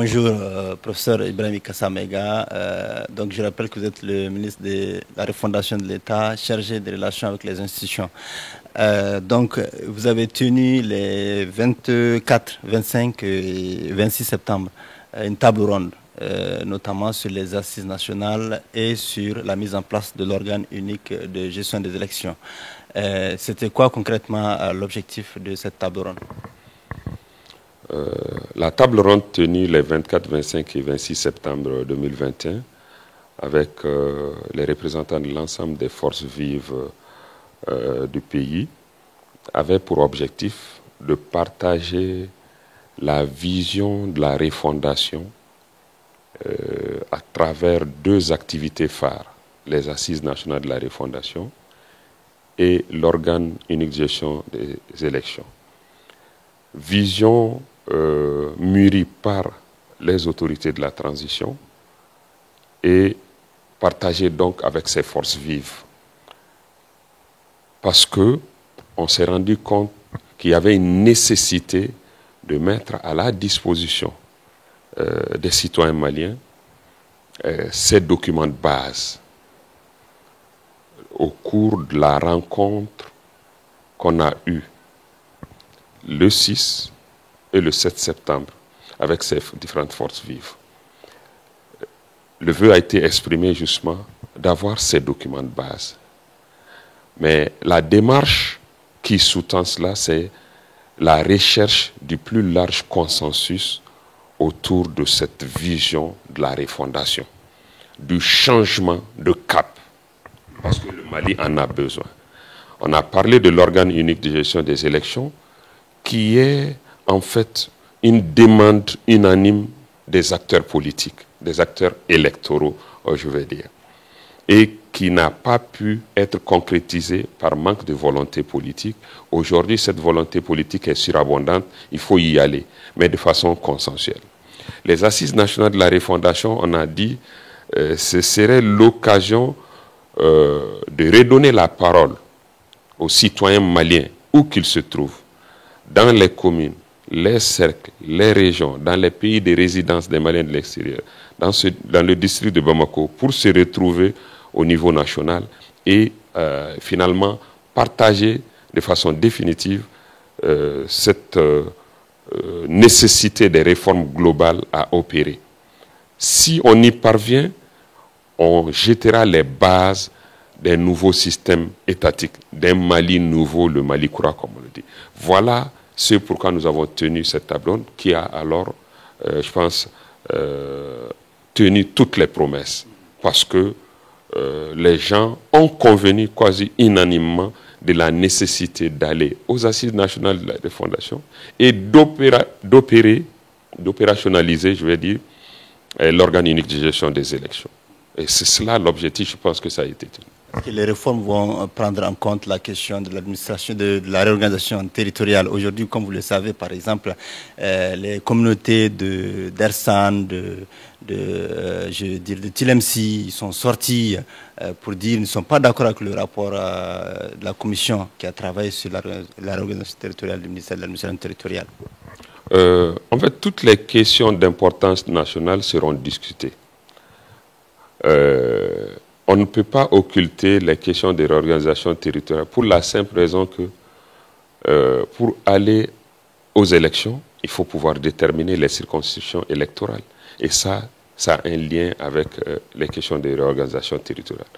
bonjour, professeur Ibrahim Kassamega. Donc, je rappelle que vous êtes le ministre de la refondation de l'État, chargé des relations avec les institutions. Donc, vous avez tenu les 24, 25 et 26 septembre une table ronde, notamment sur les assises nationales et sur la mise en place de l'organe unique de gestion des élections. C'était quoi concrètement l'objectif de cette table ronde? La table ronde tenue les 24, 25 et 26 septembre 2021 avec les représentants de l'ensemble des forces vives du pays avait pour objectif de partager la vision de la refondation à travers deux activités phares, les assises nationales de la refondation et l'organe unique de gestion des élections. Vision mûrie par les autorités de la transition et partagée donc avec ces forces vives. Parce qu'on s'est rendu compte qu'il y avait une nécessité de mettre à la disposition des citoyens maliens ces documents de base au cours de la rencontre qu'on a eue le 6 et le 7 septembre avec ces différentes forces vives. Le vœu a été exprimé justement d'avoir ces documents de base. Mais la démarche qui sous-tend cela, c'est la recherche du plus large consensus autour de cette vision de la refondation, du changement de cap, parce que le Mali en a besoin. On a parlé de l'organe unique de gestion des élections, qui est en fait une demande unanime des acteurs politiques, des acteurs électoraux, je vais dire, et qui n'a pas pu être concrétisée par manque de volonté politique. Aujourd'hui, cette volonté politique est surabondante, il faut y aller, mais de façon consensuelle. Les assises nationales de la refondation, on a dit, ce serait l'occasion de redonner la parole aux citoyens maliens, où qu'ils se trouvent, dans les communes, les cercles, les régions, dans les pays de résidence des Maliens de l'extérieur, dans le district de Bamako, pour se retrouver au niveau national et finalement partager de façon définitive cette nécessité des réformes globales à opérer. Si on y parvient, on jettera les bases d'un nouveau système étatique, d'un Mali nouveau, le Mali Koura, comme on le dit. Voilà ce pourquoi nous avons tenu cette table ronde qui a alors, je pense, tenu toutes les promesses. Parce que les gens ont convenu quasi unanimement de la nécessité d'aller aux assises nationales de la refondation et d'opérationnaliser, je vais dire, l'organe unique de gestion des élections. Et c'est cela l'objectif, je pense que ça a été tenu. Que les réformes vont prendre en compte la question de l'administration, de la réorganisation territoriale. Aujourd'hui, comme vous le savez, par exemple, les communautés d'Ersan, de Tilemsi, sont sortis pour dire qu'ils ne sont pas d'accord avec le rapport de la commission qui a travaillé sur la réorganisation territoriale du ministère de l'administration territoriale. En fait, toutes les questions d'importance nationale seront discutées. On ne peut pas occulter les questions de réorganisation territoriale pour la simple raison que pour aller aux élections, il faut pouvoir déterminer les circonscriptions électorales. Et ça a un lien avec les questions de réorganisation territoriale.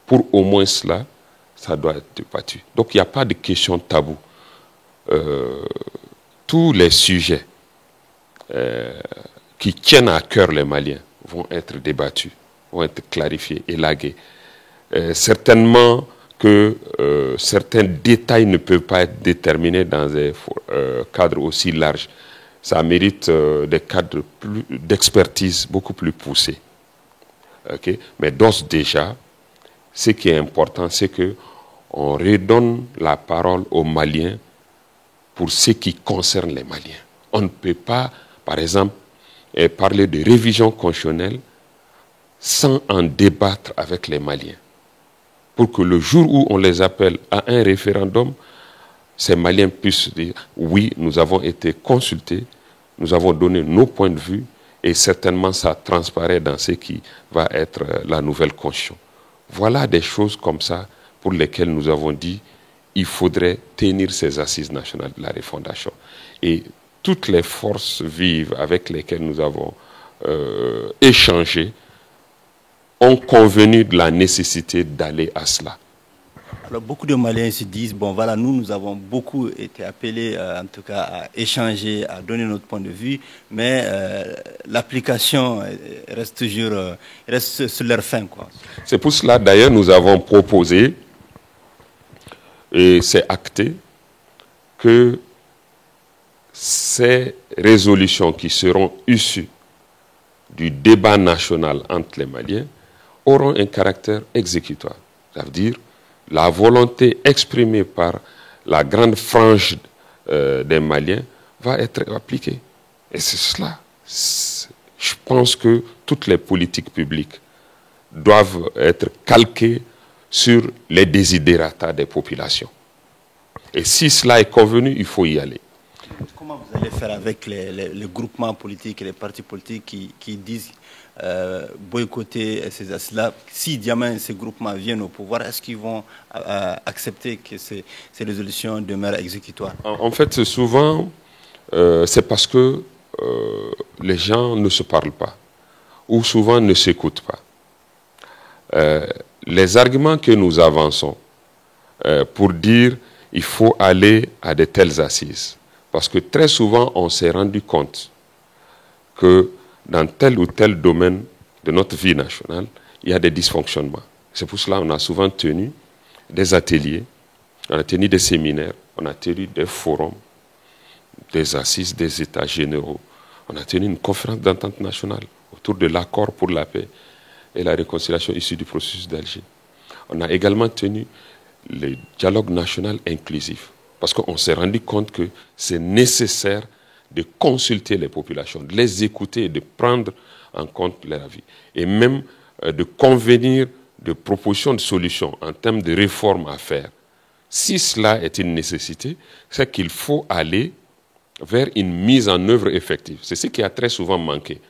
Pour au moins cela, ça doit être débattu. Donc il n'y a pas de question taboue. Tous les sujets qui tiennent à cœur les Maliens vont être débattus, vont être clarifiés, élagués. Certainement que certains détails ne peuvent pas être déterminés dans un cadre aussi large. Ça mérite des cadres d'expertise beaucoup plus poussés. Okay? Mais d'ores déjà, ce qui est important, c'est qu'on redonne la parole aux Maliens pour ce qui concerne les Maliens. On ne peut pas, par exemple, parler de révision constitutionnelle sans en débattre avec les Maliens. Pour que le jour où on les appelle à un référendum, ces Maliens puissent dire « oui, nous avons été consultés, nous avons donné nos points de vue Et certainement, ça transparaît dans ce qui va être la nouvelle constitution. Voilà des choses comme ça pour lesquelles nous avons dit il faudrait tenir ces assises nationales de la refondation. Et toutes les forces vives avec lesquelles nous avons échangé ont convenu de la nécessité d'aller à cela. Alors beaucoup de Maliens se disent, bon voilà, nous avons beaucoup été appelés en tout cas à échanger, à donner notre point de vue, mais l'application reste toujours reste sur leur fin, quoi. C'est pour cela d'ailleurs nous avons proposé, et c'est acté, que ces résolutions qui seront issues du débat national entre les Maliens auront un caractère exécutoire. Ça veut dire la volonté exprimée par la grande frange des Maliens va être appliquée. Et c'est cela. Je pense que toutes les politiques publiques doivent être calquées sur les desiderata des populations. Et si cela est convenu, il faut y aller. Comment vous allez faire avec les groupements politiques et les partis politiques qui disent boycotter ces assises-là? Si demain ces groupements viennent au pouvoir, est-ce qu'ils vont accepter que ces résolutions demeurent exécutoires? En fait, souvent, c'est parce que les gens ne se parlent pas, ou souvent ne s'écoutent pas. Les arguments que nous avançons pour dire il faut aller à de telles assises, parce que très souvent, on s'est rendu compte que dans tel ou tel domaine de notre vie nationale, il y a des dysfonctionnements. C'est pour cela qu'on a souvent tenu des ateliers, on a tenu des séminaires, on a tenu des forums, des assises des États généraux. On a tenu une conférence d'entente nationale autour de l'accord pour la paix et la réconciliation issue du processus d'Alger. On a également tenu le dialogue national inclusif, parce qu'on s'est rendu compte que c'est nécessaire de consulter les populations, de les écouter et de prendre en compte leur avis. Et même de convenir de propositions de solutions en termes de réformes à faire. Si cela est une nécessité, c'est qu'il faut aller vers une mise en œuvre effective. C'est ce qui a très souvent manqué.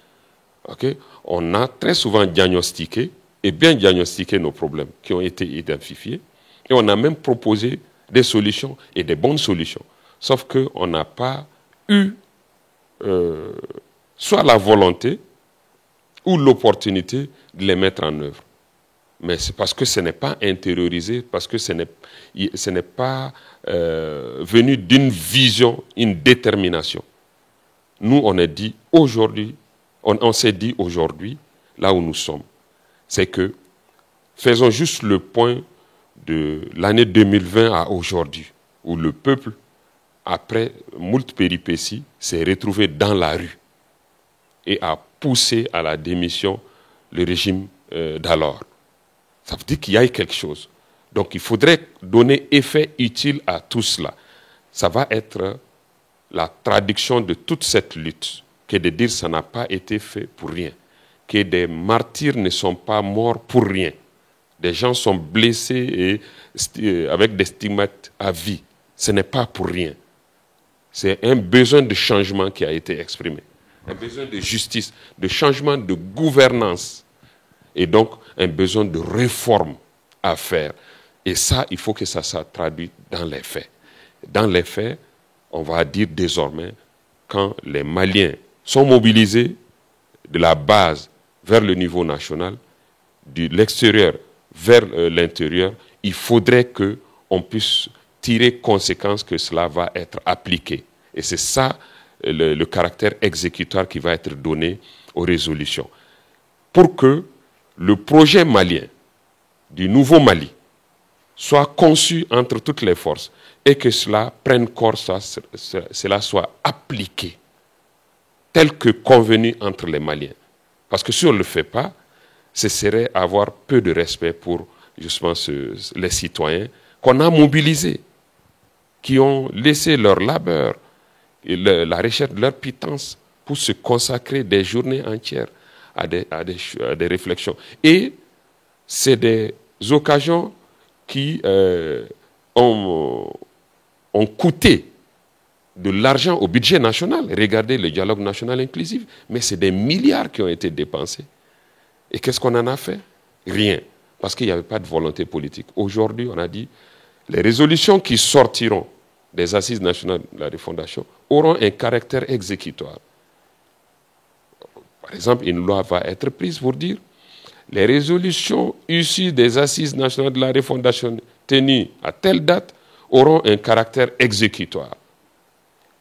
Okay? On a très souvent diagnostiqué et bien diagnostiqué nos problèmes qui ont été identifiés. Et on a même proposé des solutions et des bonnes solutions. Sauf qu'on n'a pas eu soit la volonté ou l'opportunité de les mettre en œuvre. Mais c'est parce que ce n'est pas intériorisé, parce que ce n'est pas venu d'une vision, une détermination. Nous, on est dit aujourd'hui, on s'est dit aujourd'hui, là où nous sommes, c'est que faisons juste le point de l'année 2020 à aujourd'hui, où le peuple, après moult péripéties, s'est retrouvé dans la rue et a poussé à la démission le régime d'alors. Ça veut dire qu'il y a eu quelque chose. Donc il faudrait donner effet utile à tout cela. Ça va être la traduction de toute cette lutte, que de dire que ça n'a pas été fait pour rien, que des martyrs ne sont pas morts pour rien. Des gens sont blessés et avec des stigmates à vie. Ce n'est pas pour rien. C'est un besoin de changement qui a été exprimé. Un besoin de justice, de changement de gouvernance. Et donc, un besoin de réforme à faire. Et ça, il faut que ça soit traduit dans les faits. Dans les faits, on va dire désormais, quand les Maliens sont mobilisés de la base vers le niveau national, de l'extérieur vers l'intérieur, il faudrait qu'on puisse tirer conséquence que cela va être appliqué. Et c'est ça le caractère exécutoire qui va être donné aux résolutions. Pour que le projet malien du nouveau Mali soit conçu entre toutes les forces et que cela prenne corps, cela soit appliqué tel que convenu entre les Maliens. Parce que si on ne le fait pas, ce serait avoir peu de respect pour justement les citoyens qu'on a mobilisés, qui ont laissé leur labeur et la recherche de leur pitance pour se consacrer des journées entières à des réflexions. Et c'est des occasions qui ont coûté de l'argent au budget national. Regardez le dialogue national inclusif. Mais c'est des milliards qui ont été dépensés. Et qu'est-ce qu'on en a fait? Rien. Parce qu'il n'y avait pas de volonté politique. Aujourd'hui, on a dit, les résolutions qui sortiront des assises nationales de la refondation auront un caractère exécutoire. Par exemple, une loi va être prise pour dire les résolutions issues des assises nationales de la refondation tenues à telle date auront un caractère exécutoire.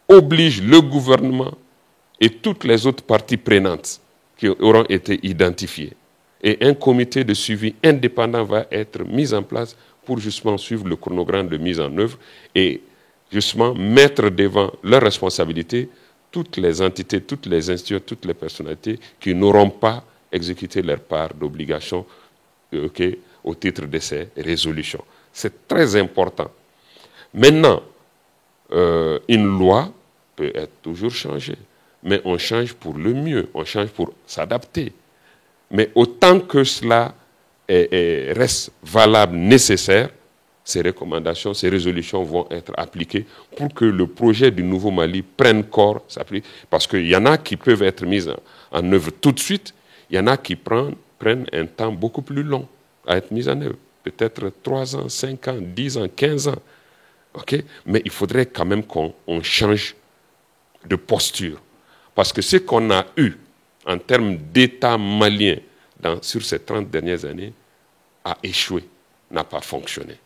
Oblige le gouvernement et toutes les autres parties prenantes qui auront été identifiées. Et un comité de suivi indépendant va être mis en place pour justement suivre le chronogramme de mise en œuvre et justement mettre devant leurs responsabilités toutes les entités, toutes les institutions, toutes les personnalités qui n'auront pas exécuté leur part d'obligation au titre de ces résolutions. C'est très important. Maintenant, une loi peut être toujours changée, mais on change pour le mieux, on change pour s'adapter. Mais autant que cela reste valable, nécessaire, ces recommandations, ces résolutions vont être appliquées pour que le projet du Nouveau Mali prenne corps, s'applique. Parce qu'il y en a qui peuvent être mises en œuvre tout de suite, il y en a qui prennent un temps beaucoup plus long à être mises en œuvre. Peut-être 3 ans, 5 ans, 10 ans, 15 ans. Okay? Mais il faudrait quand même qu'on change de posture. Parce que ce qu'on a eu en termes d'État malien sur ces 30 dernières années a échoué, n'a pas fonctionné.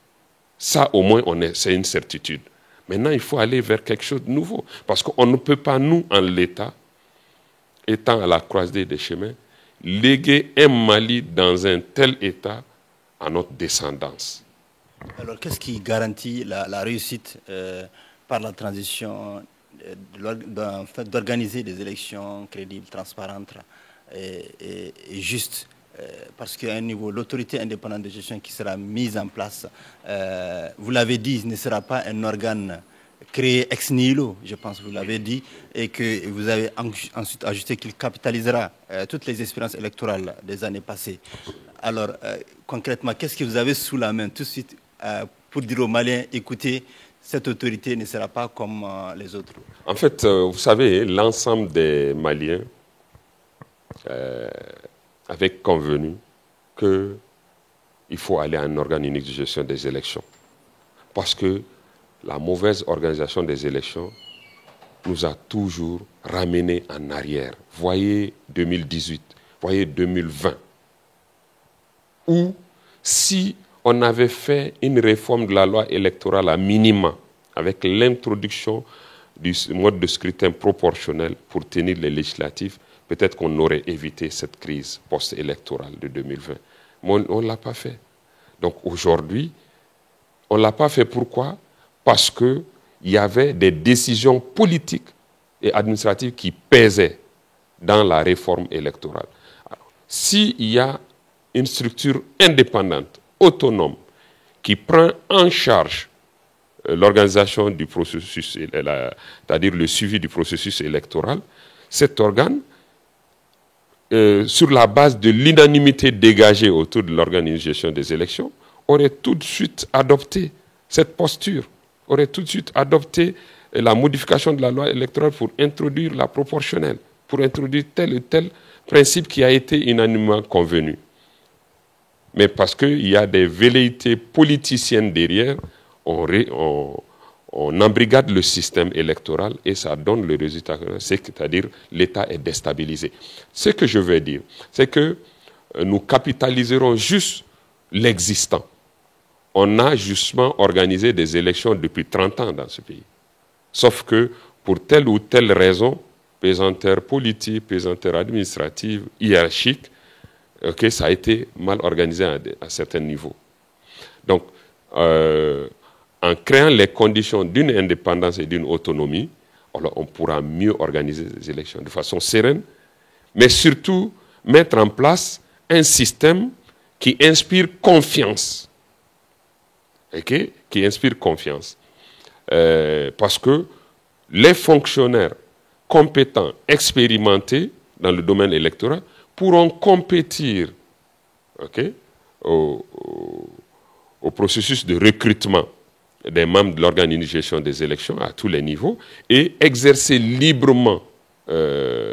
Ça, au moins, c'est une certitude. Maintenant, il faut aller vers quelque chose de nouveau. Parce qu'on ne peut pas, nous, en l'État, étant à la croisée des chemins, léguer un Mali dans un tel État à notre descendance. Alors, qu'est-ce qui garantit la réussite par la transition d'organiser des élections crédibles, transparentes et justes? Parce qu'à un niveau, l'autorité indépendante de gestion qui sera mise en place, vous l'avez dit, ne sera pas un organe créé ex nihilo, je pense que vous l'avez dit, et que vous avez ensuite ajouté qu'il capitalisera toutes les expériences électorales des années passées. Alors, concrètement, qu'est-ce que vous avez sous la main tout de suite pour dire aux Maliens, écoutez, cette autorité ne sera pas comme les autres? En fait, vous savez, l'ensemble des Maliens avait convenu qu'il faut aller à un organe unique de gestion des élections. Parce que la mauvaise organisation des élections nous a toujours ramenés en arrière. Voyez 2018, voyez 2020. Où, si on avait fait une réforme de la loi électorale à minima, avec l'introduction du mode de scrutin proportionnel pour tenir les législatives, peut-être qu'on aurait évité cette crise post-électorale de 2020. Mais on ne l'a pas fait. Donc aujourd'hui, on ne l'a pas fait pourquoi? Parce qu'il y avait des décisions politiques et administratives qui pesaient dans la réforme électorale. S'il y a une structure indépendante, autonome, qui prend en charge l'organisation du processus, c'est-à-dire le suivi du processus électoral, cet organe, sur la base de l'unanimité dégagée autour de l'organisation des élections, aurait tout de suite adopté cette posture, aurait tout de suite adopté la modification de la loi électorale pour introduire la proportionnelle, pour introduire tel ou tel principe qui a été unanimement convenu. Mais parce qu'il y a des velléités politiciennes derrière, on embrigade le système électoral et ça donne le résultat, c'est-à-dire l'État est déstabilisé. Ce que je veux dire, c'est que nous capitaliserons juste l'existant. On a justement organisé des élections depuis 30 ans dans ce pays. Sauf que pour telle ou telle raison, pesanteur politique, pesanteur administrative, hiérarchique, ça a été mal organisé à certains niveaux. Donc, en créant les conditions d'une indépendance et d'une autonomie, alors on pourra mieux organiser les élections de façon sereine, mais surtout mettre en place un système qui inspire confiance. Qui inspire confiance. Parce que les fonctionnaires compétents, expérimentés dans le domaine électoral, pourront compétir au processus de recrutement des membres de l'organisation des élections à tous les niveaux et exercer librement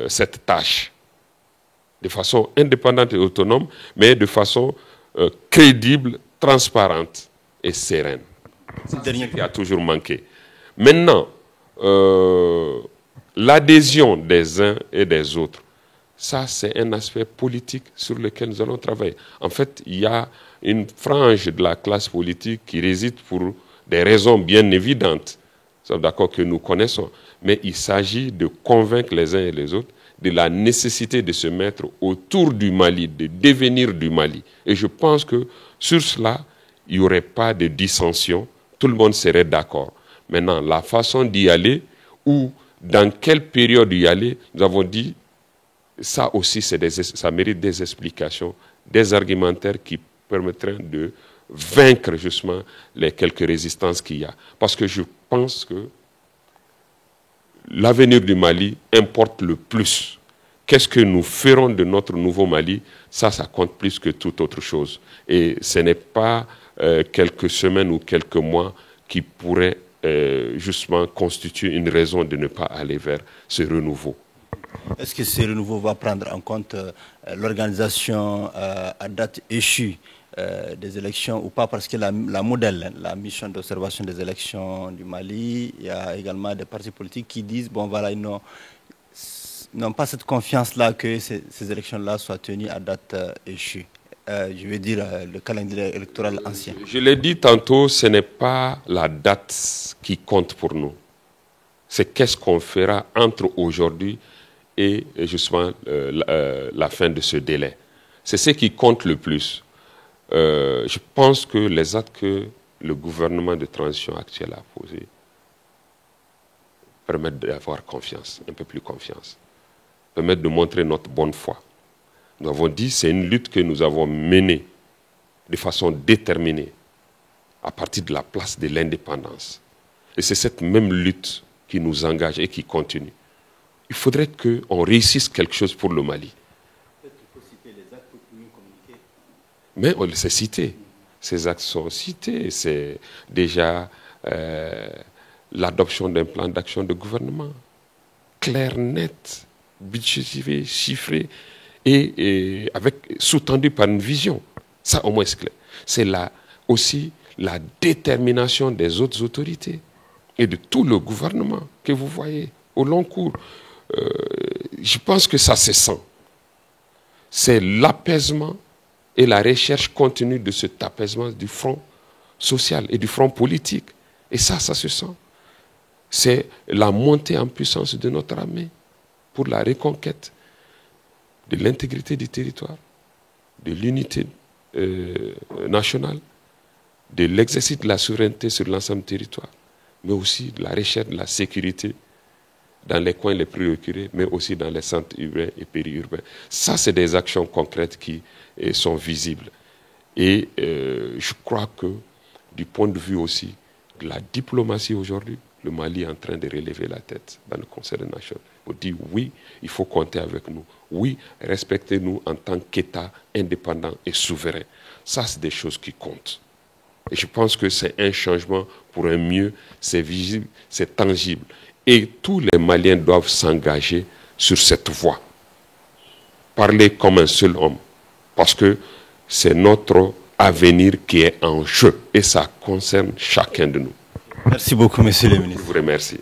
cette tâche de façon indépendante et autonome, mais de façon crédible, transparente et sereine. C'est ce qui a toujours manqué. Maintenant, l'adhésion des uns et des autres, ça c'est un aspect politique sur lequel nous allons travailler. En fait, il y a une frange de la classe politique qui réside pour des raisons bien évidentes, d'accord, que nous connaissons, mais il s'agit de convaincre les uns et les autres de la nécessité de se mettre autour du Mali, de devenir du Mali. Et je pense que sur cela, il n'y aurait pas de dissension, tout le monde serait d'accord. Maintenant, la façon d'y aller, ou dans quelle période y aller, nous avons dit, ça aussi, ça mérite des explications, des argumentaires qui permettraient de vaincre justement les quelques résistances qu'il y a. Parce que je pense que l'avenir du Mali importe le plus. Qu'est-ce que nous ferons de notre nouveau Mali? Ça compte plus que toute autre chose. Et ce n'est pas quelques semaines ou quelques mois qui pourraient justement constituer une raison de ne pas aller vers ce renouveau. Est-ce que ce renouveau va prendre en compte l'organisation à date échue des élections ou pas? Parce que la modèle, la mission d'observation des élections du Mali, il y a également des partis politiques qui disent, bon voilà, ils n'ont pas cette confiance-là que ces élections-là soient tenues à date échue. Je veux dire le calendrier électoral ancien. Je l'ai dit tantôt, ce n'est pas la date qui compte pour nous. C'est qu'est-ce qu'on fera entre aujourd'hui et justement la fin de ce délai. C'est ce qui compte le plus. Je pense que les actes que le gouvernement de transition actuel a posés permettent d'avoir confiance, un peu plus confiance, permettent de montrer notre bonne foi. Nous avons dit que c'est une lutte que nous avons menée de façon déterminée à partir de la place de l'indépendance. Et c'est cette même lutte qui nous engage et qui continue. Il faudrait qu'on réussisse quelque chose pour le Mali. Peut-être qu'il faut citer les actes pour mieux communiquer. Mais on les a cités. Ces actes sont cités. C'est déjà l'adoption d'un plan d'action de gouvernement clair, net, budgétivé, chiffré et sous-tendu par une vision. Ça, au moins, c'est clair. C'est aussi la détermination des autres autorités et de tout le gouvernement que vous voyez au long cours. Je pense que ça se sent. C'est l'apaisement et la recherche continue de cet apaisement du front social et du front politique. Et ça se sent. C'est la montée en puissance de notre armée pour la reconquête de l'intégrité du territoire, de l'unité nationale, de l'exercice de la souveraineté sur l'ensemble du territoire, mais aussi de la recherche de la sécurité dans les coins les plus reculés, mais aussi dans les centres urbains et périurbains. Ça, c'est des actions concrètes qui sont visibles. Et je crois que, du point de vue aussi de la diplomatie aujourd'hui, le Mali est en train de relever la tête dans le Conseil des Nations. On dit oui, il faut compter avec nous. Oui, respectez-nous en tant qu'État indépendant et souverain. Ça, c'est des choses qui comptent. Et je pense que c'est un changement pour un mieux, c'est visible, c'est tangible. Et tous les Maliens doivent s'engager sur cette voie. Parler comme un seul homme. Parce que c'est notre avenir qui est en jeu. Et ça concerne chacun de nous. Merci beaucoup, monsieur le ministre. Je vous remercie.